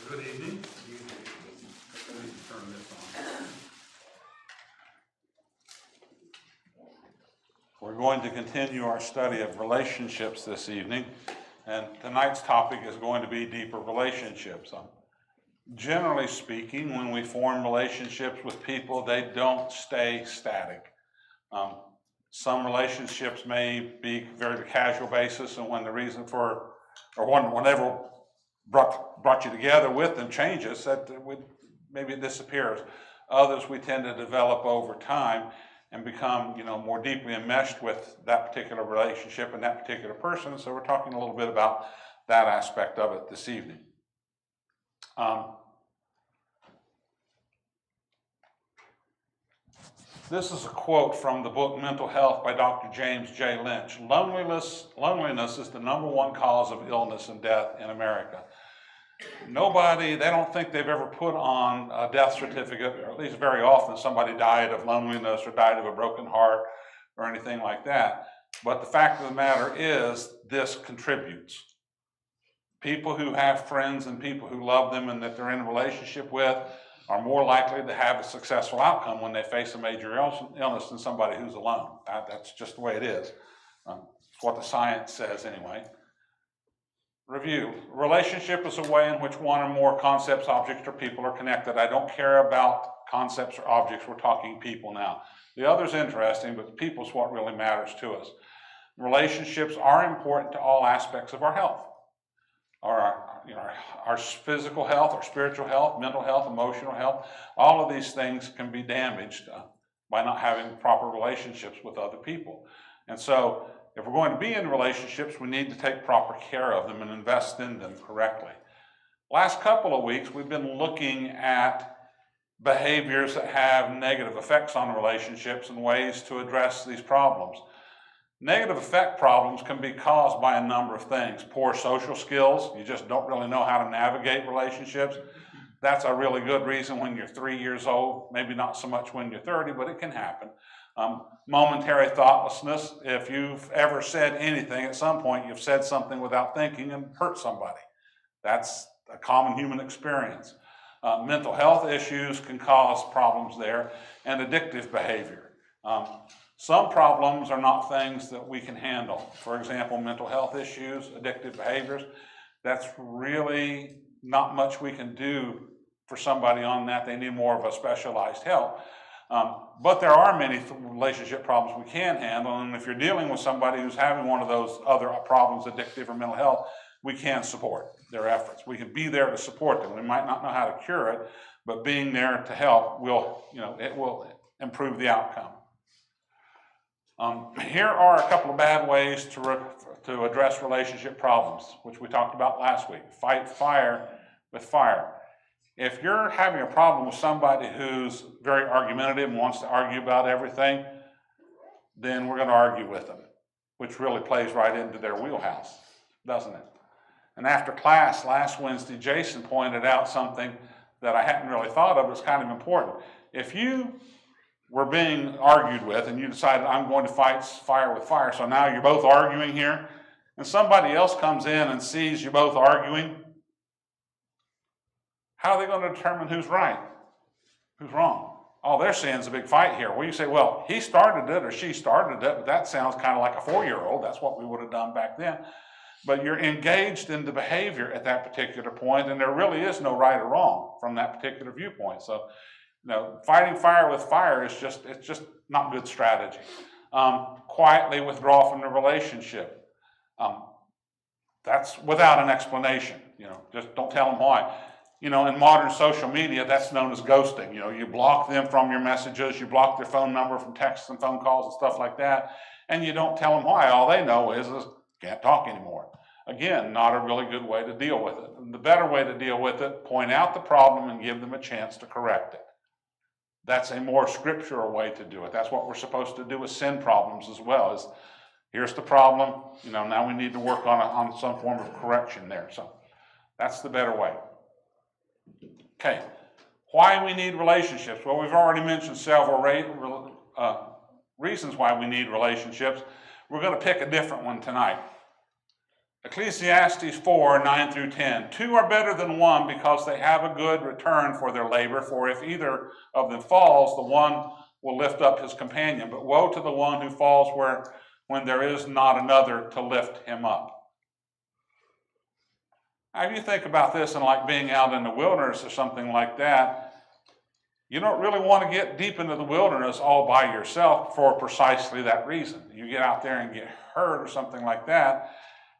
Good evening. Let me turn this on. We're going to continue our study of relationships this evening, and tonight's topic is going to be deeper relationships. Generally speaking, when we form relationships with people, they don't stay static. Some relationships may be very casual basis, and when the reason for, or whenever brought you together with them changes, maybe it disappears. Others we tend to develop over time and become, more deeply enmeshed with that particular relationship and that particular person. So we're talking a little bit about that aspect of it this evening. This is a quote from the book Mental Health by Dr. James J. Lynch. Loneliness is the number one cause of illness and death in America. They don't think they've ever put on a death certificate, or at least very often somebody died of loneliness or died of a broken heart or anything like that. But the fact of the matter is, this contributes. People who have friends and people who love them and that they're in a relationship with are more likely to have a successful outcome when they face a major illness than somebody who's alone. That's just the way it is. It's what the science says anyway. Review. Relationship is a way in which one or more concepts, objects, or people are connected. I don't care about concepts or objects. We're talking people now. The other's interesting, but people's what really matters to us. Relationships are important to all aspects of our health. Our physical health, our spiritual health, mental health, emotional health. All of these things can be damaged by not having proper relationships with other people. And so, if we're going to be in relationships, we need to take proper care of them and invest in them correctly. Last couple of weeks, we've been looking at behaviors that have negative effects on relationships and ways to address these problems. Negative effect problems can be caused by a number of things. Poor social skills, you just don't really know how to navigate relationships. That's a really good reason when you're 3 years old, maybe not so much when you're 30, but it can happen. Momentary thoughtlessness. If you've ever said anything, at some point you've said something without thinking and hurt somebody. That's a common human experience. Mental health issues can cause problems there, and addictive behavior. Some problems are not things that we can handle. For example, mental health issues, addictive behaviors, that's really not much we can do for somebody on that. They need more of a specialized help. But there are many relationship problems we can handle, and if you're dealing with somebody who's having one of those other problems, addictive or mental health, we can support their efforts. We can be there to support them. We might not know how to cure it, but being there to help will improve the outcome. Here are a couple of bad ways to address relationship problems, which we talked about last week. Fight fire with fire. If you're having a problem with somebody who's very argumentative and wants to argue about everything, then we're going to argue with them, which really plays right into their wheelhouse, doesn't it? And after class last Wednesday, Jason pointed out something that I hadn't really thought of. It's kind of important. If you were being argued with and you decided, I'm going to fight fire with fire, so now you're both arguing here, and somebody else comes in and sees you both arguing, how are they going to determine who's right, who's wrong? All they're seeing is a big fight here. Well, you say, well, he started it or she started it, but that sounds kind of like a 4-year-old. That's what we would have done back then. But you're engaged in the behavior at that particular point, and there really is no right or wrong from that particular viewpoint. So, fighting fire with fire is just not good strategy. Quietly withdraw from the relationship. That's without an explanation. Just don't tell them why. In modern social media, that's known as ghosting. You block them from your messages, you block their phone number from texts and phone calls and stuff like that, and you don't tell them why. All they know is can't talk anymore. Again, not a really good way to deal with it. And the better way to deal with it, point out the problem and give them a chance to correct it. That's a more scriptural way to do it. That's what we're supposed to do with sin problems as well. Is here's the problem. Now we need to work on some form of correction there. So that's the better way. Okay, why we need relationships? Well, we've already mentioned several reasons why we need relationships. We're going to pick a different one tonight. Ecclesiastes 4, 9 through 10. Two are better than one because they have a good return for their labor, for if either of them falls, the one will lift up his companion. But woe to the one who falls when there is not another to lift him up. Now, if you think about this and like being out in the wilderness or something like that, you don't really want to get deep into the wilderness all by yourself for precisely that reason. You get out there and get hurt or something like that,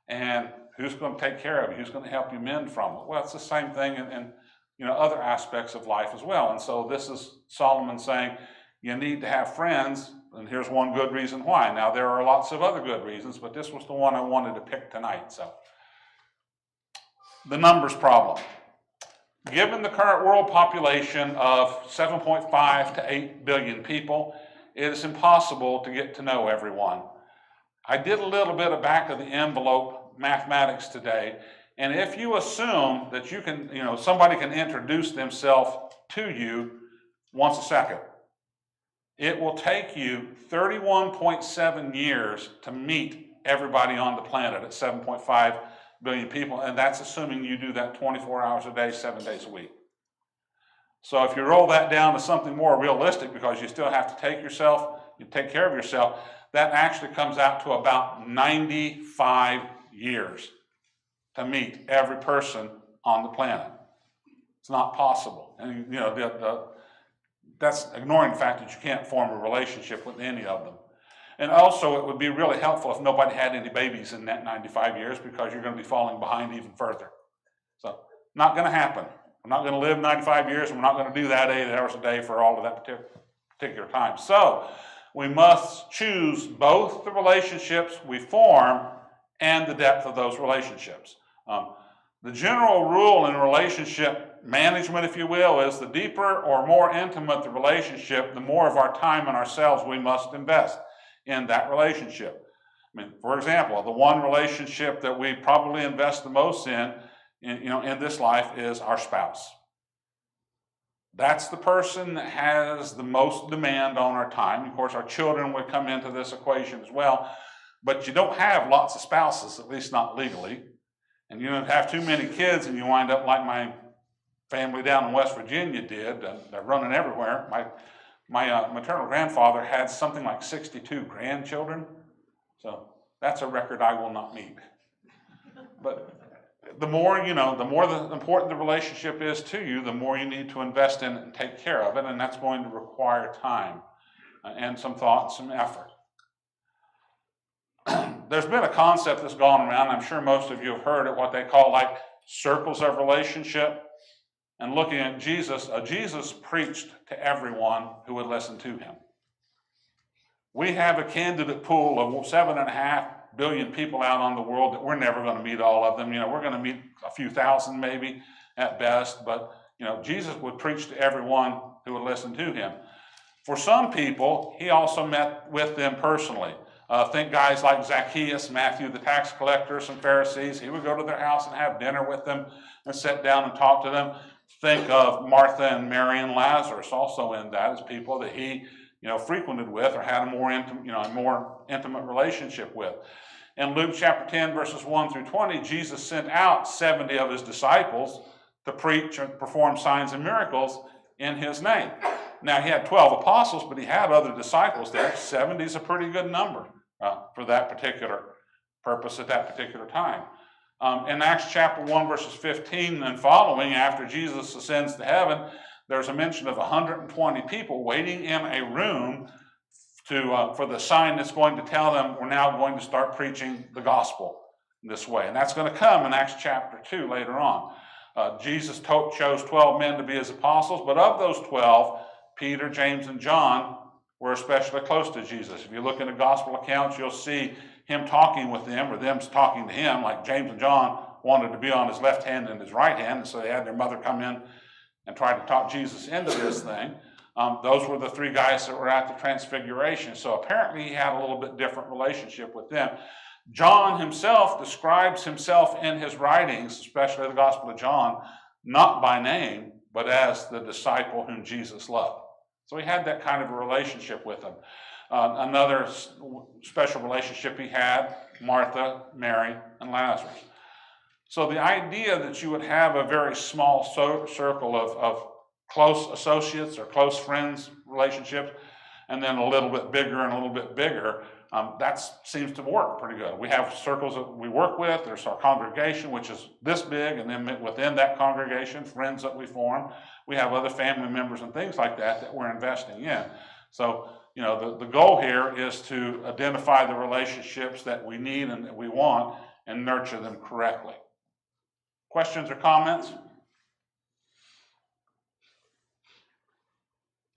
and who's going to take care of you? Who's going to help you mend from it? Well, it's the same thing in other aspects of life as well. And so this is Solomon saying you need to have friends, and here's one good reason why. Now, there are lots of other good reasons, but this was the one I wanted to pick tonight. So, the numbers problem. Given the current world population of 7.5 to 8 billion people, it is impossible to get to know everyone. I did a little bit of back of the envelope mathematics today, and if you assume that you can, somebody can introduce themselves to you once a second, it will take you 31.7 years to meet everybody on the planet at 7.5 billion people, and that's assuming you do that 24 hours a day, 7 days a week. So if you roll that down to something more realistic, because you still have to take care of yourself, that actually comes out to about 95 years to meet every person on the planet. It's not possible. And that's ignoring the fact that you can't form a relationship with any of them. And also, it would be really helpful if nobody had any babies in that 95 years, because you're going to be falling behind even further. So, not going to happen. We're not going to live 95 years, and we're not going to do that 8 hours a day for all of that particular time. So, we must choose both the relationships we form and the depth of those relationships. The general rule in relationship management, if you will, is the deeper or more intimate the relationship, the more of our time and ourselves we must invest in that relationship. For example, the one relationship that we probably invest the most in this life is our spouse. That's the person that has the most demand on our time. Of course, our children would come into this equation as well, but you don't have lots of spouses, at least not legally, and you don't have too many kids, and you wind up like my family down in West Virginia did. They're running everywhere. My maternal grandfather had something like 62 grandchildren, so that's a record I will not meet. But the more important the relationship is to you, the more you need to invest in it and take care of it, and that's going to require time and some thought and some effort. There's been a concept that's gone around, I'm sure most of you have heard it, what they call like circles of relationship. And looking at Jesus, Jesus preached to everyone who would listen to him. We have a candidate pool of 7.5 billion people out on the world that we're never going to meet all of them. We're going to meet a few thousand maybe at best, but Jesus would preach to everyone who would listen to him. For some people, he also met with them personally. Think guys like Zacchaeus, Matthew the tax collector, some Pharisees. He would go to their house and have dinner with them and sit down and talk to them. Think of Martha and Mary and Lazarus also in that as people that he frequented with or had a more intimate relationship with. In Luke chapter 10, verses 1 through 20, Jesus sent out 70 of his disciples to preach and perform signs and miracles in his name. Now, he had 12 apostles, but he had other disciples there. 70 is a pretty good number for that particular purpose at that particular time. In Acts chapter 1, verses 15 and following, after Jesus ascends to heaven, there's a mention of 120 people waiting in a room for the sign that's going to tell them we're now going to start preaching the gospel this way. And that's going to come in Acts chapter 2 later on. Jesus chose 12 men to be his apostles, but of those 12, Peter, James, and John were especially close to Jesus. If you look in the gospel accounts, you'll see him talking with them, or them talking to him, like James and John wanted to be on his left hand and his right hand, and so they had their mother come in and try to talk Jesus into this thing. Those were the three guys that were at the Transfiguration. So apparently he had a little bit different relationship with them. John himself describes himself in his writings, especially the Gospel of John, not by name, but as the disciple whom Jesus loved. So he had that kind of a relationship with him. Another special relationship he had Martha, Mary, and Lazarus. So the idea that you would have a very small circle of close associates or close friends relationships, and then a little bit bigger and a little bit bigger, that seems to work pretty good. We have circles that we work with. There's our congregation, which is this big, and then within that congregation, friends that we form. We have other family members and things like that that we're investing in. So, you know, the goal here is to identify the relationships that we need and that we want and nurture them correctly. Questions or comments?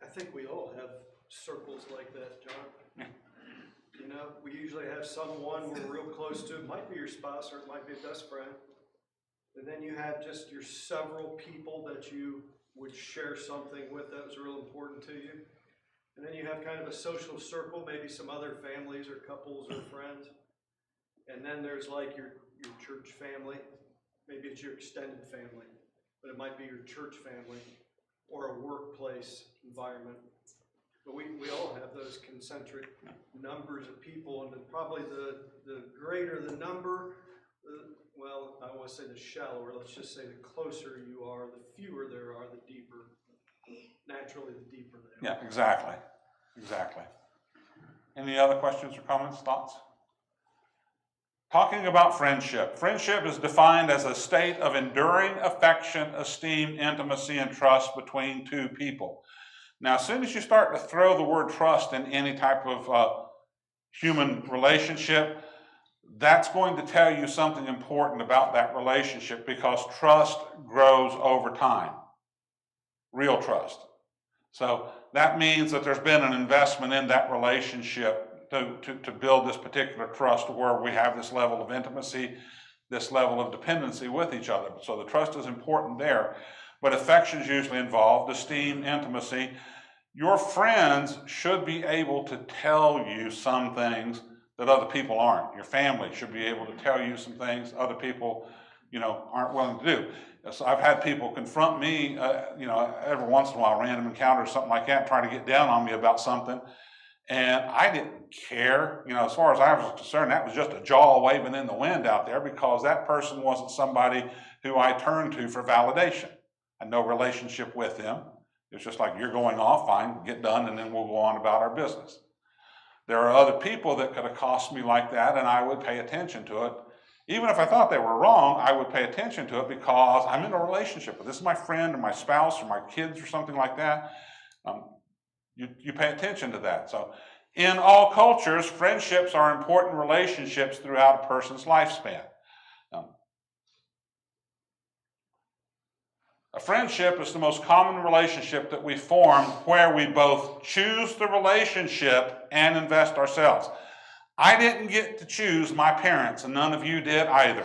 I think we all have circles like that, John. Yeah. You know, we usually have someone we're real close to. It might be your spouse or it might be a best friend. And then you have just your several people that you would share something with that was real important to you. And then you have kind of a social circle, maybe some other families or couples or friends. And then there's like your church family. Maybe it's your extended family, but it might be your church family or a workplace environment. But we all have those concentric numbers of people, and probably the greater the number, well, I want to say the shallower, let's just say the closer you are, the fewer there are, the deeper, naturally the deeper they are. Yeah, exactly. Exactly. Any other questions or comments, thoughts? Talking about friendship. Friendship is defined as a state of enduring affection, esteem, intimacy, and trust between two people. Now, as soon as you start to throw the word trust in any type of human relationship, that's going to tell you something important about that relationship, because trust grows over time. Real trust. So that means that there's been an investment in that relationship to build this particular trust, where we have this level of intimacy, this level of dependency with each other. So the trust is important there. But affection is usually involved, esteem, intimacy. Your friends should be able to tell you some things that other people aren't. Your family should be able to tell you some things other people, you know, aren't willing to do. So I've had people confront me, you know, every once in a while, random encounters, something like that, try to get down on me about something. And I didn't care, you know, as far as I was concerned, that was just a jaw waving in the wind out there, because that person wasn't somebody who I turned to for validation. I had no relationship with them. It's just like, you're going off, fine, get done, and then we'll go on about our business. There are other people that could accost me like that, and I would pay attention to it. Even if I thought they were wrong, I would pay attention to it, because I'm in a relationship with this is my friend or my spouse or my kids or something like that. You pay attention to that. So in all cultures, friendships are important relationships throughout a person's lifespan. A friendship is the most common relationship that we form, where we both choose the relationship and invest ourselves. I didn't get to choose my parents, and none of you did either.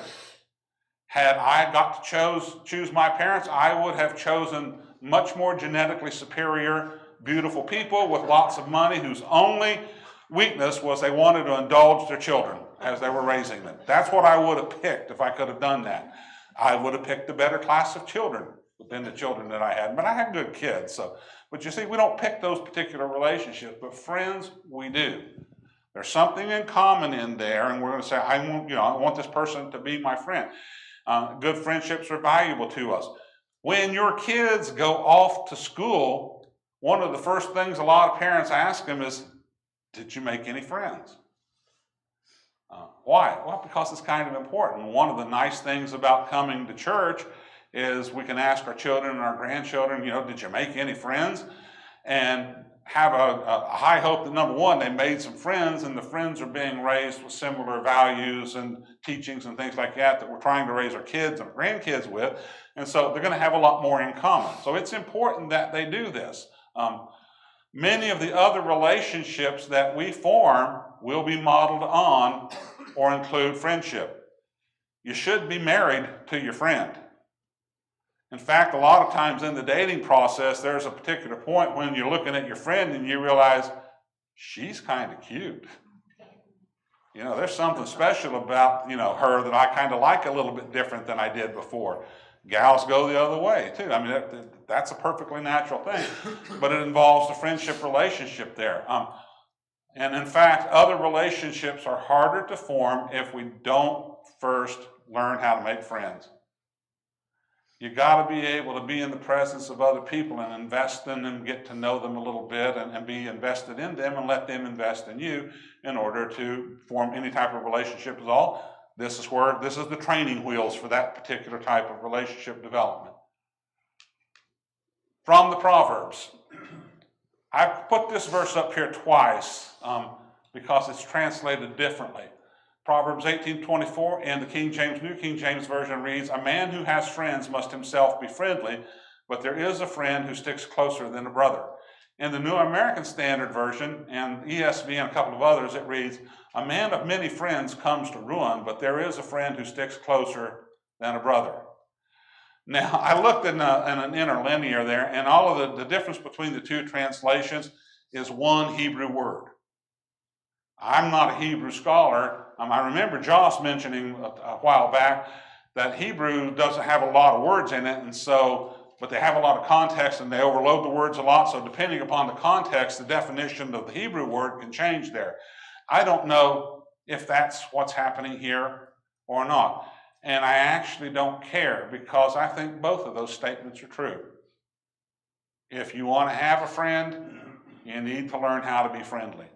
Had I got to choose my parents, I would have chosen much more genetically superior, beautiful people with lots of money, whose only weakness was they wanted to indulge their children as they were raising them. That's what I would have picked if I could have done that. I would have picked a better class of children than the children that I had. But I had good kids. But you see, we don't pick those particular relationships, but friends, we do. There's something in common in there, and we're going to say, I want this person to be my friend. Good friendships are valuable to us. When your kids go off to school, one of the first things a lot of parents ask them is, did you make any friends? Why? Well, because it's kind of important. One of the nice things about coming to church is we can ask our children and our grandchildren, did you make any friends? And have a high hope that, number one, they made some friends, and the friends are being raised with similar values and teachings and things like that we're trying to raise our kids and grandkids with. And so they're going to have a lot more in common. So it's important that they do this. Many of the other relationships that we form will be modeled on or include friendship. You should be married to your friend. In fact, a lot of times in the dating process, there's a particular point when you're looking at your friend and you realize she's kind of cute. There's something special about, her that I kind of like a little bit different than I did before. Gals go the other way too. I mean, that's a perfectly natural thing, but it involves the friendship relationship there. And in fact, other relationships are harder to form if we don't first learn how to make friends. You got to be able to be in the presence of other people and invest in them, get to know them a little bit, and be invested in them, and let them invest in you in order to form any type of relationship at all. This is the training wheels for that particular type of relationship development. From the Proverbs. I put this verse up here twice because it's translated differently. Proverbs 18:24 in the New King James Version reads, "A man who has friends must himself be friendly, but there is a friend who sticks closer than a brother." In the New American Standard Version and ESV and a couple of others, it reads, "A man of many friends comes to ruin, but there is a friend who sticks closer than a brother." Now, I looked in an interlinear there, and all of the difference between the two translations is one Hebrew word. I'm not a Hebrew scholar. I remember Joss mentioning a while back that Hebrew doesn't have a lot of words in it, but they have a lot of context and they overload the words a lot, so depending upon the context, the definition of the Hebrew word can change there. I don't know if that's what's happening here or not. And I actually don't care because I think both of those statements are true. If you want to have a friend, you need to learn how to be friendly.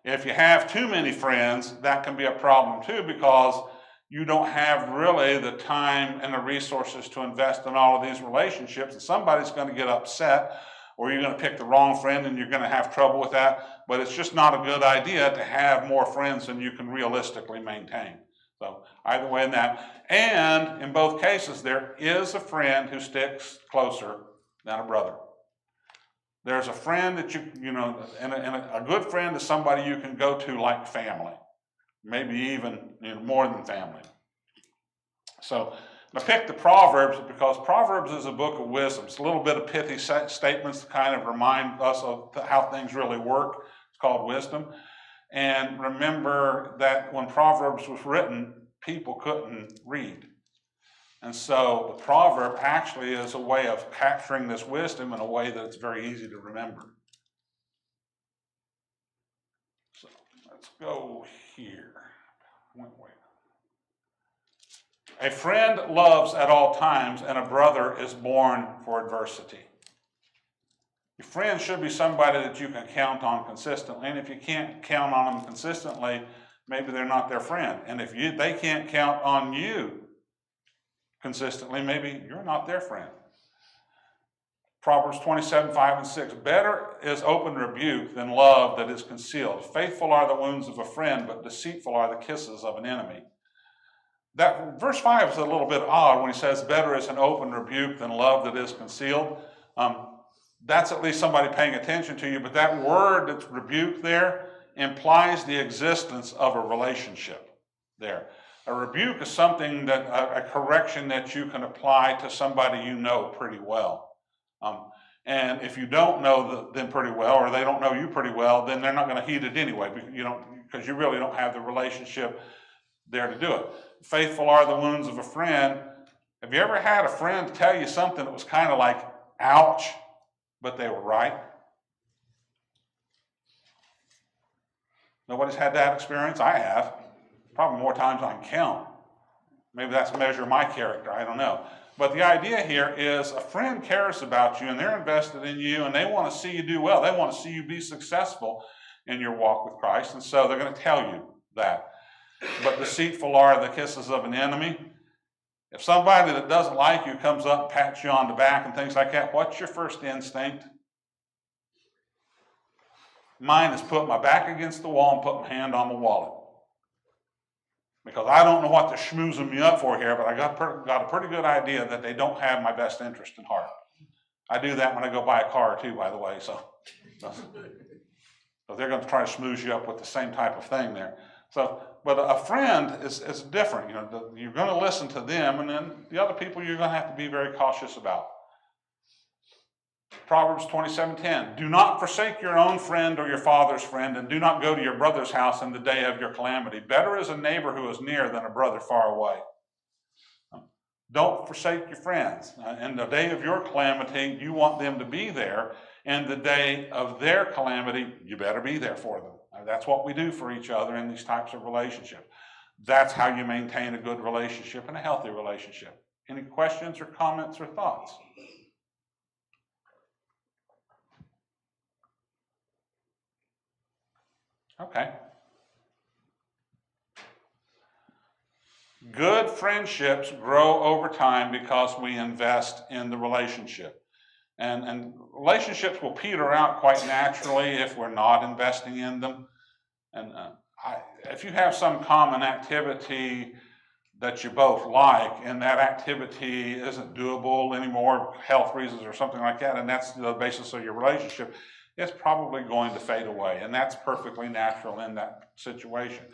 If you have too many friends, that can be a problem too because you don't have really the time and the resources to invest in all of these relationships, and somebody's going to get upset, or you're going to pick the wrong friend and you're going to have trouble with that. But it's just not a good idea to have more friends than you can realistically maintain. So either way in that. And in both cases, there is a friend who sticks closer than a brother. There's a friend that and a good friend is somebody you can go to like family, maybe even more than family. So I picked the Proverbs because Proverbs is a book of wisdom. It's a little bit of pithy statements to kind of remind us of how things really work. It's called wisdom. And remember that when Proverbs was written, people couldn't read. And so the proverb actually is a way of capturing this wisdom in a way that it's very easy to remember. So let's go here. A friend loves at all times, and a brother is born for adversity. Your friend should be somebody that you can count on consistently, and if you can't count on them consistently, maybe they're not their friend. And if they can't count on you consistently, maybe you're not their friend. Proverbs 27:5-6. Better is open rebuke than love that is concealed. Faithful are the wounds of a friend, but deceitful are the kisses of an enemy. That verse 5 is a little bit odd when he says, better is an open rebuke than love that is concealed. That's at least somebody paying attention to you, but that word that's rebuke there implies the existence of a relationship there. A rebuke is something that, a correction that you can apply to somebody you know pretty well. And if you don't know them pretty well, or they don't know you pretty well, then they're not going to heed it anyway, because you really don't have the relationship there to do it. Faithful are the wounds of a friend. Have you ever had a friend tell you something that was kind of like, ouch, but they were right? Nobody's had that experience? I have. Probably more times than I can count. Maybe that's a measure of my character, I don't know. But the idea here is a friend cares about you and they're invested in you and they want to see you do well. They want to see you be successful in your walk with Christ, and so they're going to tell you that. But deceitful are the kisses of an enemy. If somebody that doesn't like you comes up and pats you on the back and things like that, what's your first instinct? Mine is put my back against the wall and put my hand on the wallet. Because I don't know what they're schmoozing me up for here, but I got a pretty good idea that they don't have my best interest in heart. I do that when I go buy a car too, by the way, so they're going to try to schmooze you up with the same type of thing there. But a friend is different. You're going to listen to them, and then the other people you're going to have to be very cautious about. Proverbs 27:10. Do not forsake your own friend or your father's friend, and do not go to your brother's house in the day of your calamity. Better is a neighbor who is near than a brother far away. Don't forsake your friends. In the day of your calamity, you want them to be there. And the day of their calamity, you better be there for them. That's what we do for each other in these types of relationships. That's how you maintain a good relationship and a healthy relationship. Any questions or comments or thoughts? Okay. Good friendships grow over time because we invest in the relationship. And relationships will peter out quite naturally if we're not investing in them. And if you have some common activity that you both like and that activity isn't doable anymore, health reasons or something like that, and that's the basis of your relationship, it's probably going to fade away. And that's perfectly natural in that situation.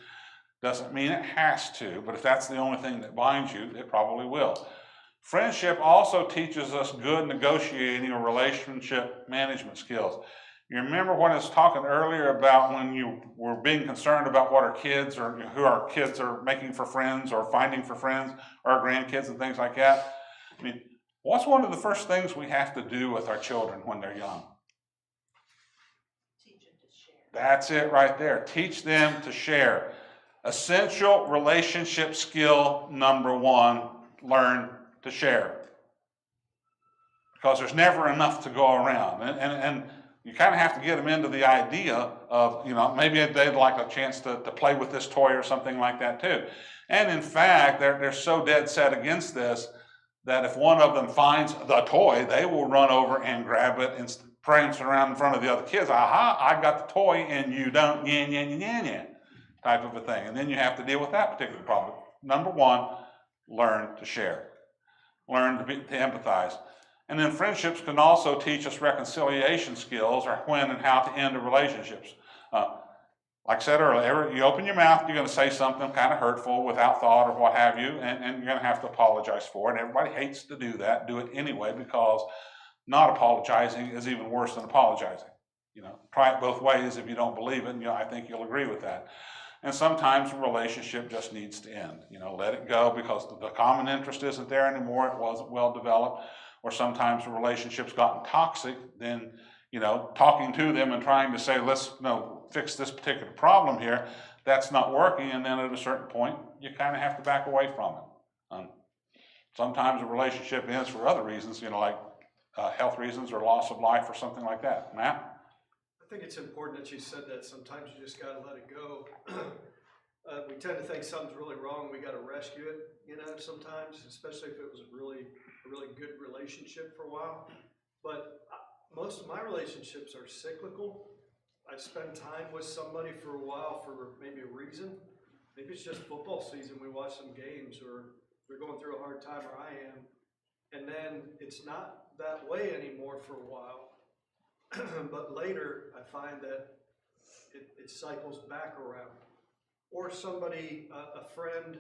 Doesn't mean it has to, but if that's the only thing that binds you, it probably will. Friendship also teaches us good negotiating or relationship management skills. You remember when I was talking earlier about when you were being concerned about what our kids or who our kids are making for friends or finding for friends, or our grandkids and things like that? I mean, what's one of the first things we have to do with our children when they're young? Teach them to share. That's it right there. Teach them to share. Essential relationship skill number one, learn to share. Because there's never enough to go around. And you kind of have to get them into the idea of, maybe they'd like a chance to play with this toy or something like that too. And in fact, they're so dead set against this that if one of them finds the toy, they will run over and grab it and prance around in front of the other kids. Aha, I got the toy and you don't, yeah, type of a thing. And then you have to deal with that particular problem. Number one, learn to share. Learn to empathize. And then friendships can also teach us reconciliation skills, or when and how to end the relationships. Like I said earlier, you open your mouth, you're going to say something kind of hurtful without thought or what have you, and you're going to have to apologize for it. And everybody hates to do that, do it anyway, because not apologizing is even worse than apologizing. Try it both ways. If you don't believe it, I think you'll agree with that. And sometimes a relationship just needs to end. Let it go because the common interest isn't there anymore. It wasn't well developed. Or sometimes a relationship's gotten toxic. Then, talking to them and trying to say, let's fix this particular problem here, that's not working. And then at a certain point, you kind of have to back away from it. Sometimes a relationship ends for other reasons, like health reasons or loss of life or something like that. Matt? I think it's important that you said that. Sometimes you just got to let it go. We tend to think something's really wrong. We got to rescue it, sometimes, especially if it was a really good relationship for a while. But most of my relationships are cyclical. I spend time with somebody for a while for maybe a reason. Maybe it's just football season. We watch some games, or they're going through a hard time, or I am. And then it's not that way anymore for a while. But later, I find that it cycles back around. Or somebody, a friend,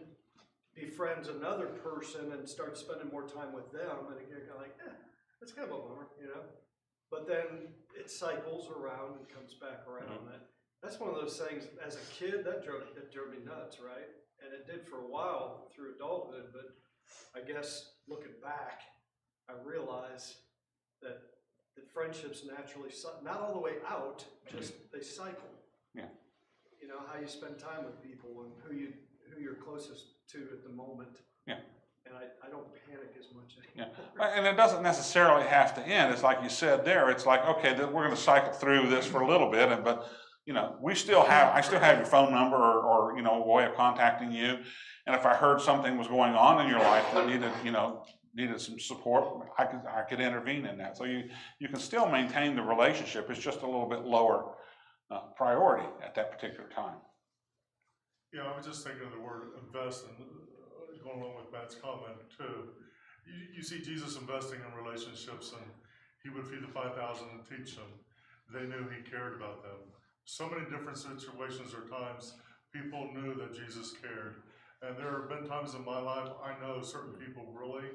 befriends another person and starts spending more time with them, and again, kind of like, that's kind of a bummer, But then it cycles around and comes back around. Mm-hmm. That's one of those things. As a kid, that drove me nuts, right? And it did for a while through adulthood. But I guess looking back, I realize that friendships naturally, not all the way out, just they cycle. Yeah. How you spend time with people and who you're closest to at the moment. Yeah. And I don't panic as much anymore. Yeah. And it doesn't necessarily have to end. It's like you said there. It's like, okay, we're going to cycle through this for a little bit, but I still have your phone number or a way of contacting you. And if I heard something was going on in your life that needed some support, I could intervene in that. So you can still maintain the relationship. It's just a little bit lower priority at that particular time. Yeah, I was just thinking of the word invest, and going along with Matt's comment too. You see Jesus investing in relationships, and he would feed the 5,000 and teach them. They knew he cared about them. So many different situations or times people knew that Jesus cared. And there have been times in my life I know certain people really,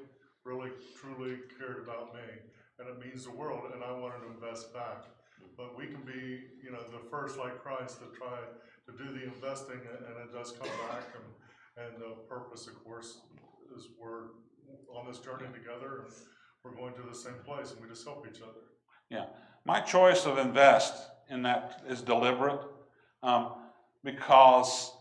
truly cared about me, and it means the world, and I wanted to invest back. But we can be, the first, like Christ, to try to do the investing, and it does come back. And the purpose, of course, is we're on this journey together, and we're going to the same place, and we just help each other. Yeah, my choice of invest in that is deliberate, because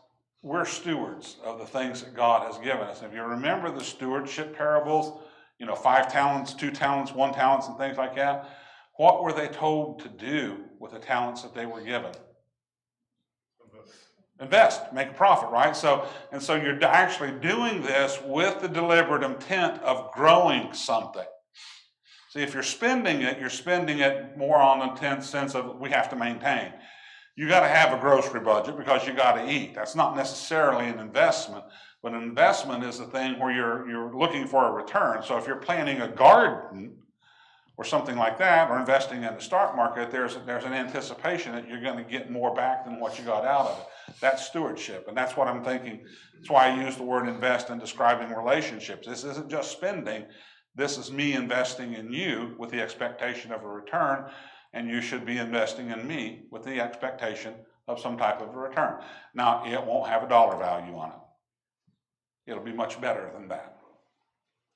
we're stewards of the things that God has given us. If you remember the stewardship parables, 5 talents, 2 talents, 1 talent, and things like that, what were they told to do with the talents that they were given? Invest, make a profit, right? So you're actually doing this with the deliberate intent of growing something. See, if you're spending it more on the intense sense of we have to maintain. You got to have a grocery budget because you got to eat. That's not necessarily an investment, but an investment is a thing where you're looking for a return. So if you're planting a garden or something like that, or investing in the stock market, there's an anticipation that you're going to get more back than what you got out of it. That's stewardship, and that's what I'm thinking. That's why I use the word invest in describing relationships. This isn't just spending. This is me investing in you with the expectation of a return, and you should be investing in me with the expectation of some type of a return. Now, it won't have a dollar value on it. It'll be much better than that.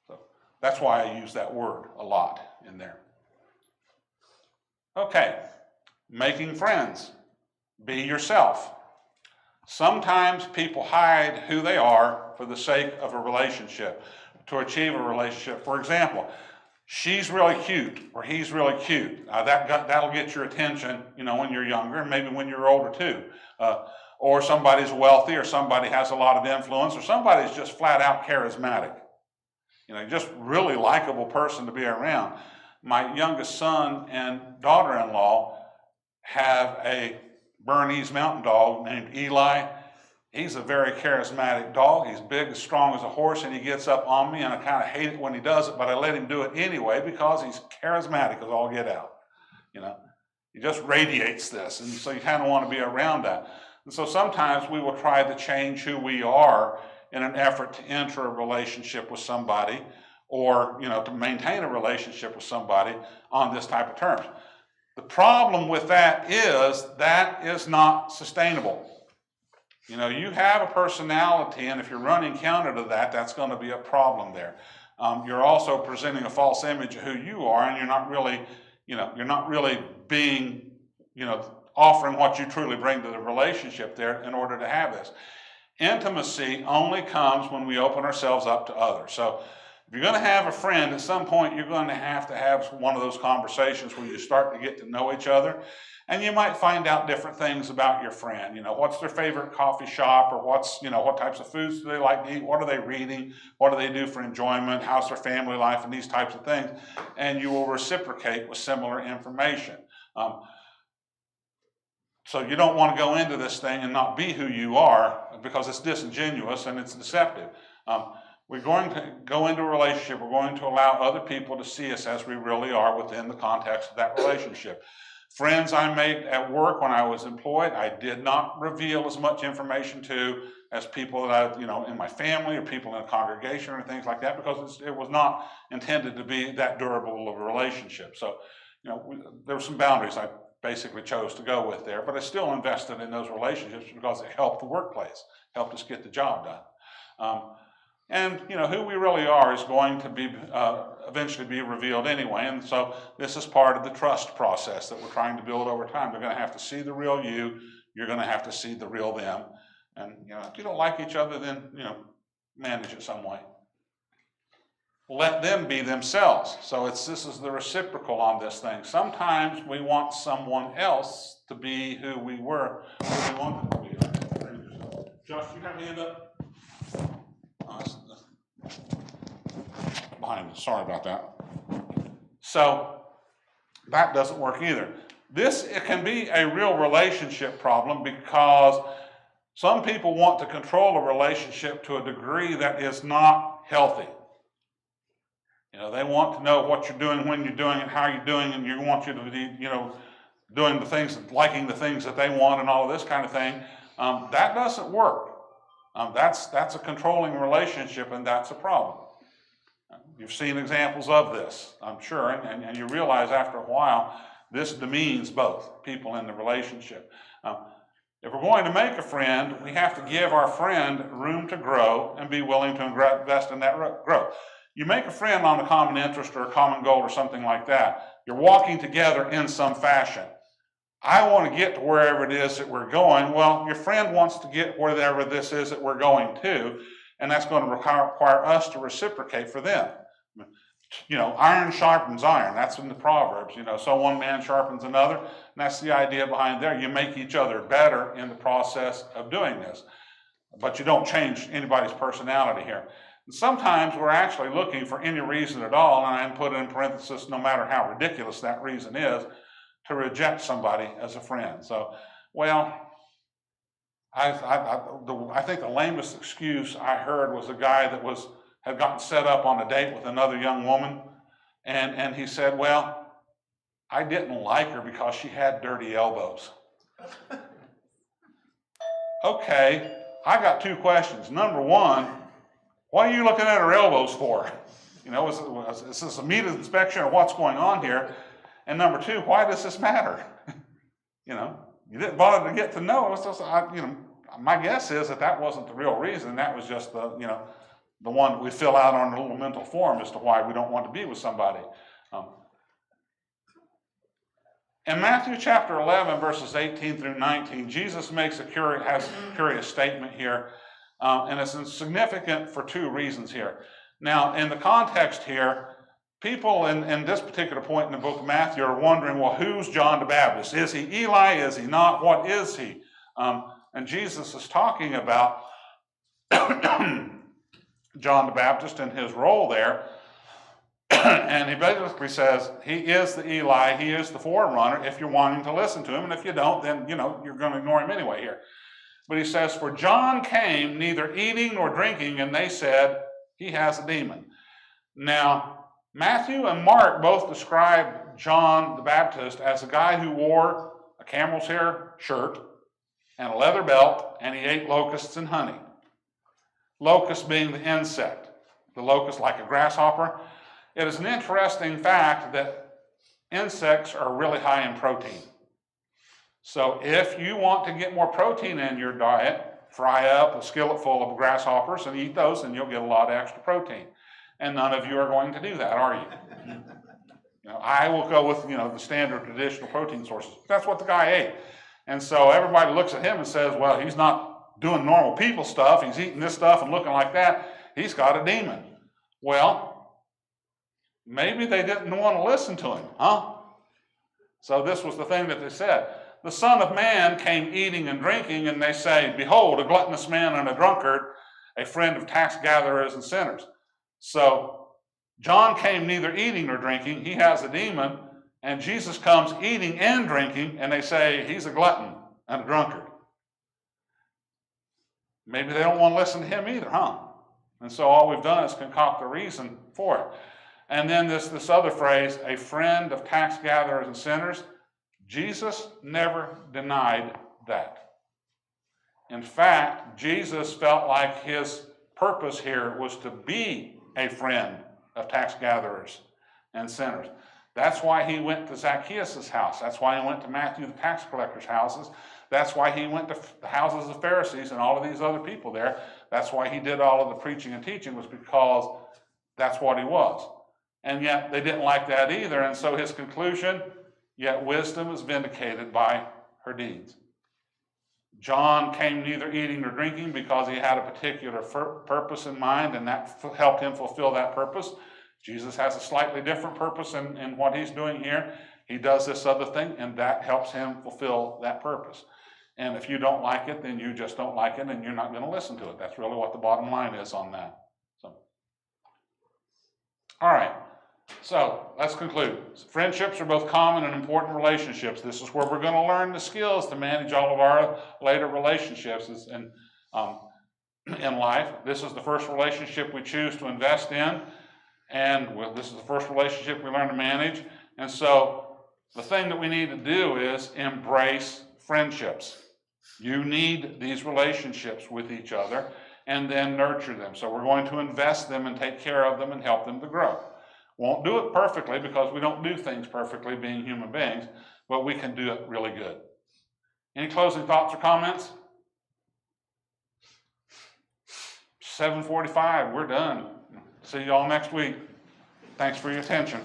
So that's why I use that word a lot in there. Okay, making friends. Be yourself. Sometimes people hide who they are for the sake of a relationship, to achieve a relationship. For example, she's really cute, or he's really cute. That'll get your attention, when you're younger, and maybe when you're older too. Or somebody's wealthy, or somebody has a lot of influence, or somebody's just flat out charismatic. Just really likable person to be around. My youngest son and daughter-in-law have a Bernese mountain dog named Eli. He's a very charismatic dog. He's big, as strong as a horse, and he gets up on me, and I kind of hate it when he does it, but I let him do it anyway because he's charismatic as all get out. He just radiates this, and so you kind of want to be around that. And so sometimes we will try to change who we are in an effort to enter a relationship with somebody, or to maintain a relationship with somebody on this type of terms. The problem with that is not sustainable. You have a personality, and if you're running counter to that, that's going to be a problem there. You're also presenting a false image of who you are, and you're not really being, offering what you truly bring to the relationship there in order to have this. Intimacy only comes when we open ourselves up to others. So if you're going to have a friend, at some point you're going to have one of those conversations where you start to get to know each other, and you might find out different things about your friend. What's their favorite coffee shop, or what types of foods do they like to eat, what are they reading, what do they do for enjoyment, how's their family life, and these types of things, and you will reciprocate with similar information. So you don't want to go into this thing and not be who you are, because it's disingenuous and it's deceptive. We're going to go into a relationship. We're going to allow other people to see us as we really are within the context of that relationship. Friends I made at work when I was employed, I did not reveal as much information to as people that in my family, or people in a congregation, or things like that, because it was not intended to be that durable of a relationship. So, there were some boundaries I basically chose to go with there, but I still invested in those relationships because it helped the workplace, helped us get the job done. And who we really are is going to be eventually be revealed anyway. And so this is part of the trust process that we're trying to build over time. They're going to have to see the real you. You're going to have to see the real them. And if you don't like each other, then manage it some way. Let them be themselves. So this is the reciprocal on this thing. Sometimes we want someone else to be who we were, who we wanted to be. Josh, you have your hand up? Behind me. Sorry about that. So that doesn't work either. It can be a real relationship problem, because some people want to control a relationship to a degree that is not healthy. They want to know what you're doing, when you're doing it, how you're doing, and you want you to be, doing the things, liking the things that they want, and all of this kind of thing. That doesn't work. That's a controlling relationship, and that's a problem. You've seen examples of this, I'm sure, and you realize after a while this demeans both people in the relationship. If we're going to make a friend, we have to give our friend room to grow and be willing to invest in that growth. You make a friend on a common interest or a common goal or something like that. You're walking together in some fashion. I want to get to wherever it is that we're going. Well, your friend wants to get wherever this is that we're going to, and that's going to require us to reciprocate for them. You know, iron sharpens iron. That's in the Proverbs. You know, so one man sharpens another, and that's the idea behind there. You make each other better in the process of doing this, but you don't change anybody's personality here. And sometimes we're actually looking for any reason at all, and I put in parenthesis, no matter how ridiculous that reason is, to reject somebody as a friend. So, well, I think the lamest excuse I heard was a guy that had gotten set up on a date with another young woman, and he said, well, I didn't like her because she had dirty elbows. Okay, I got two questions. Number one, what are you looking at her elbows for? You know, is this a meat inspection or what's going on here? And number two, why does this matter? You know, you didn't bother to get to know. It was just, you know, my guess is that wasn't the real reason. That was just the, you know, the one that we fill out on a little mental form as to why we don't want to be with somebody. In Matthew chapter 11, verses 18 through 19, Jesus has a curious statement here, and it's significant for two reasons here. Now, in the context here, people in this particular point in the book of Matthew are wondering, well, who's John the Baptist? Is he Eli? Is he not? What is he? And Jesus is talking about John the Baptist and his role there. And he basically says, he is the Eli, he is the forerunner if you're wanting to listen to him. And if you don't, then, you know, you're going to ignore him anyway here. But he says, for John came neither eating nor drinking, and they said, he has a demon. Now, Matthew and Mark both describe John the Baptist as a guy who wore a camel's hair shirt and a leather belt, and he ate locusts and honey. Locust being the insect, the locust like a grasshopper. It is an interesting fact that insects are really high in protein. So if you want to get more protein in your diet, fry up a skillet full of grasshoppers and eat those, and you'll get a lot of extra protein. And none of you are going to do that, are you? You know, I will go with, you know, the standard traditional protein sources. That's what the guy ate. And so everybody looks at him and says, well, he's not doing normal people stuff. He's eating this stuff and looking like that. He's got a demon. Well, maybe they didn't want to listen to him, huh? So this was the thing that they said. The Son of Man came eating and drinking, and they say, behold, a gluttonous man and a drunkard, a friend of tax gatherers and sinners. So John came neither eating nor drinking. He has a demon. And Jesus comes eating and drinking, and they say he's a glutton and a drunkard. Maybe they don't want to listen to him either, huh? And so all we've done is concoct a reason for it. And then this other phrase, a friend of tax gatherers and sinners, Jesus never denied that. In fact, Jesus felt like his purpose here was to be a friend of tax gatherers and sinners. That's why he went to Zacchaeus' house. That's why he went to Matthew the tax collector's houses. That's why he went to the houses of Pharisees and all of these other people there. That's why he did all of the preaching and teaching, was because that's what he was. And yet they didn't like that either. And so his conclusion, yet wisdom is vindicated by her deeds. John came neither eating nor drinking because he had a particular purpose in mind, and that helped him fulfill that purpose. Jesus has a slightly different purpose in what he's doing here. He does this other thing, and that helps him fulfill that purpose. And if you don't like it, then you just don't like it, and you're not going to listen to it. That's really what the bottom line is on that. So, all right. So let's conclude. Friendships are both common and important relationships. This is where we're going to learn the skills to manage all of our later relationships in life. This is the first relationship we choose to invest in. And this is the first relationship we learn to manage. And so the thing that we need to do is embrace friendships. You need these relationships with each other and then nurture them. So we're going to invest them and take care of them and help them to grow. Won't do it perfectly because we don't do things perfectly being human beings, but we can do it really good. Any closing thoughts or comments? 7:45, we're done. See you all next week. Thanks for your attention.